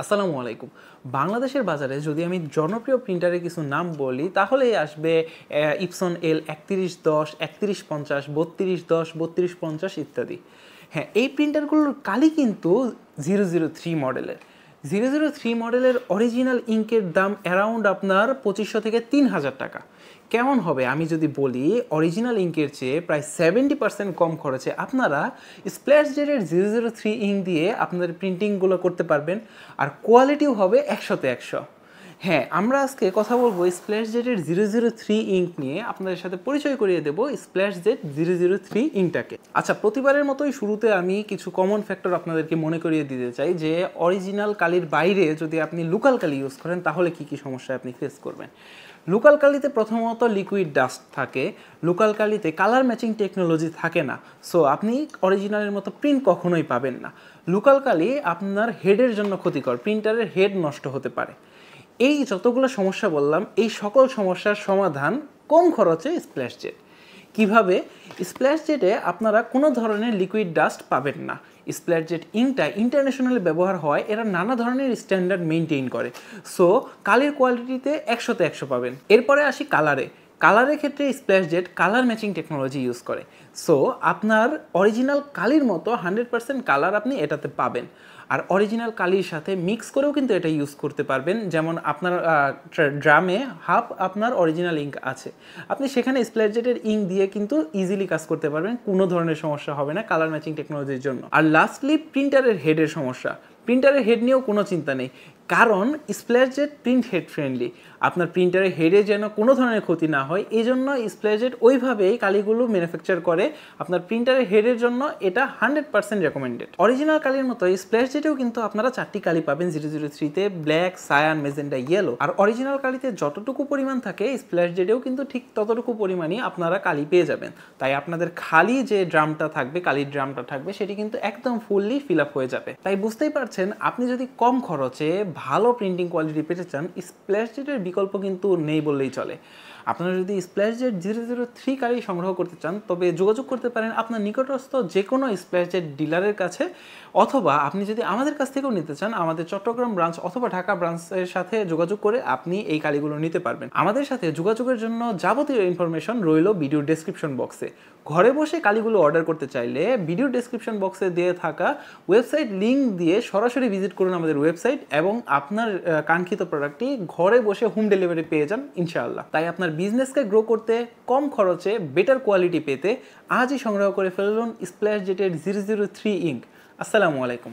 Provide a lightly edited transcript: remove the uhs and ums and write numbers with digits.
আসসালামু আলাইকুম। বাংলাদেশের বাজারে যদি আমি জনপ্রিয় প্রিন্টারের কিছু নাম বলি তাহলেই আসবে ইপসন এল ৩১১০, ৩১৫০, ৩২১০, ৩২৫০ ইত্যাদি। হ্যাঁ, এই প্রিন্টারগুলোর কালি কিন্তু 003 মডেলের। 003 মডেলের অরিজিনাল ইঙ্কের দাম অ্যারাউন্ড আপনার ২৫০০ থেকে ৩০০০ টাকা। কেমন হবে আমি যদি বলি, অরিজিনাল ইঙ্কের চেয়ে প্রায় 70% কম খরচে আপনারা স্প্ল্যাশ জেটের 003 ইঙ্ক দিয়ে আপনাদের প্রিন্টিংগুলো করতে পারবেন, আর কোয়ালিটিও হবে ১০০তে ১০০। হ্যাঁ, আমরা আজকে কথা বলবো স্প্ল্যাশ জেটের 003 ইঙ্ক নিয়ে, আপনাদের সাথে পরিচয় করিয়ে দেবো স্প্ল্যাশ জেট 003 ইঙ্কটাকে। আচ্ছা, প্রতিবারের মতোই শুরুতে আমি কিছু কমন ফ্যাক্টর আপনাদেরকে মনে করিয়ে দিতে চাই যে অরিজিনাল কালির বাইরে যদি আপনি লোকাল কালি ইউজ করেন তাহলে কী কী সমস্যা আপনি ফেস করবেন। লোকাল কালিতে প্রথমত লিকুইড ডাস্ট থাকে, লোকাল কালিতে কালার ম্যাচিং টেকনোলজি থাকে না, সো আপনি অরিজিনালের মতো প্রিন্ট কখনোই পাবেন না। লোকাল কালি আপনার হেডের জন্য ক্ষতিকর, প্রিন্টারের হেড নষ্ট হতে পারে। এই যতগুলো সমস্যা বললাম, এই সকল সমস্যার সমাধান কম খরচে স্প্ল্যাশ জেট। কীভাবে? স্প্ল্যাশ জেটে আপনারা কোনো ধরনের লিকুইড ডাস্ট পাবেন না। স্প্ল্যাশ জেট ইঙ্কটা ইন্টারন্যাশনালি ব্যবহার হয়, এরা নানা ধরনের স্ট্যান্ডার্ড মেনটেইন করে, সো কালির কোয়ালিটিতে ১০০তে ১০০ পাবেন। এরপরে আসি কালারে। কালারের ক্ষেত্রে splash jet colour matching technology use করে, সো আপনার অরিজিনাল কালির মতো 100% কালার আপনি এটাতে পাবেন। আর অরিজিনাল কালির সাথে মিক্স করেও কিন্তু এটা ইউজ করতে পারবেন। যেমন আপনার ড্রামে হাফ আপনার অরিজিনাল ইঙ্ক আছে, আপনি সেখানে স্প্ল্যাশ জেটের ইঙ্ক দিয়ে কিন্তু ইজিলি কাজ করতে পারবেন, কোনো ধরনের সমস্যা হবে না কালার ম্যাচিং টেকনোলজির জন্য। আর লাস্টলি প্রিন্টারের হেডের সমস্যা। প্রিন্টারের হেড নিয়েও কোনো চিন্তা নেই, কারণ splash jet print head friendly. আপনার প্রিন্টারের হেডে যেন কোনো ধরনের ক্ষতি না হয় এই জন্য স্প্ল্যাশ জেট ওইভাবেই কালিগুলো ম্যানুফ্যাকচার করে। আপনার প্রিন্টারের হেডের জন্য এটা 100% রেকমেন্ডেড। অরিজিনাল কালির মতো স্প্ল্যাশ জেটেও কিন্তু আপনারা 4টি কালি পাবেন 003-তে, ব্ল্যাক, সায়ান, মেজেন্টা, ইয়েলো। আর অরিজিনাল কালিতে যতটুকু পরিমাণ থাকে স্প্ল্যাশ জেটেও কিন্তু ঠিক ততটুকু পরিমাণই আপনারা কালি পেয়ে যাবেন। তাই আপনাদের খালি যে ড্রামটা থাকবে, কালির ড্রামটা থাকবে, সেটি কিন্তু একদম ফুললি ফিল আপ হয়ে যাবে। তাই বুঝতেই পারছেন, আপনি যদি কম খরচে ভালো প্রিন্টিং কোয়ালিটি পেতে চান, স্প্ল্যাশ জেটের বিকল্প কিন্তু নেই বললেই চলে। আপনারা যদি স্প্ল্যাশ জেট 003 কালি সংগ্রহ করতে চান তবে যোগাযোগ করতে পারেন আপনার নিকটস্থ যে কোনো স্প্ল্যাশ জেট ডিলারের কাছে, অথবা আপনি যদি আমাদের কাছ থেকেও নিতে চান আমাদের চট্টগ্রাম ব্রাঞ্চ অথবা ঢাকা ব্রাঞ্চের সাথে যোগাযোগ করে আপনি এই কালিগুলো নিতে পারবেন। আমাদের সাথে যোগাযোগের জন্য যাবতীয় ইনফরমেশন রইল ভিডিওর ডেসক্রিপশন বক্সে। ঘরে বসে কালিগুলো অর্ডার করতে চাইলে ভিডিও ডেসক্রিপশন বক্সে দিয়ে থাকা ওয়েবসাইট লিঙ্ক দিয়ে সরাসরি ভিজিট করুন আমাদের ওয়েবসাইট, এবং আপনার কাঙ্ক্ষিত প্রোডাক্টটি ঘরে বসে হোম ডেলিভারি পেয়ে যান ইনশাআল্লাহ। তাই আপনার বিজনেসকে গ্রো করতে, কম খরচে বেটার কোয়ালিটি পেতে আজই সংগ্রহ করে ফেলুন স্প্ল্যাশ জেটের 003 ইঙ্ক। আসসালামু আলাইকুম।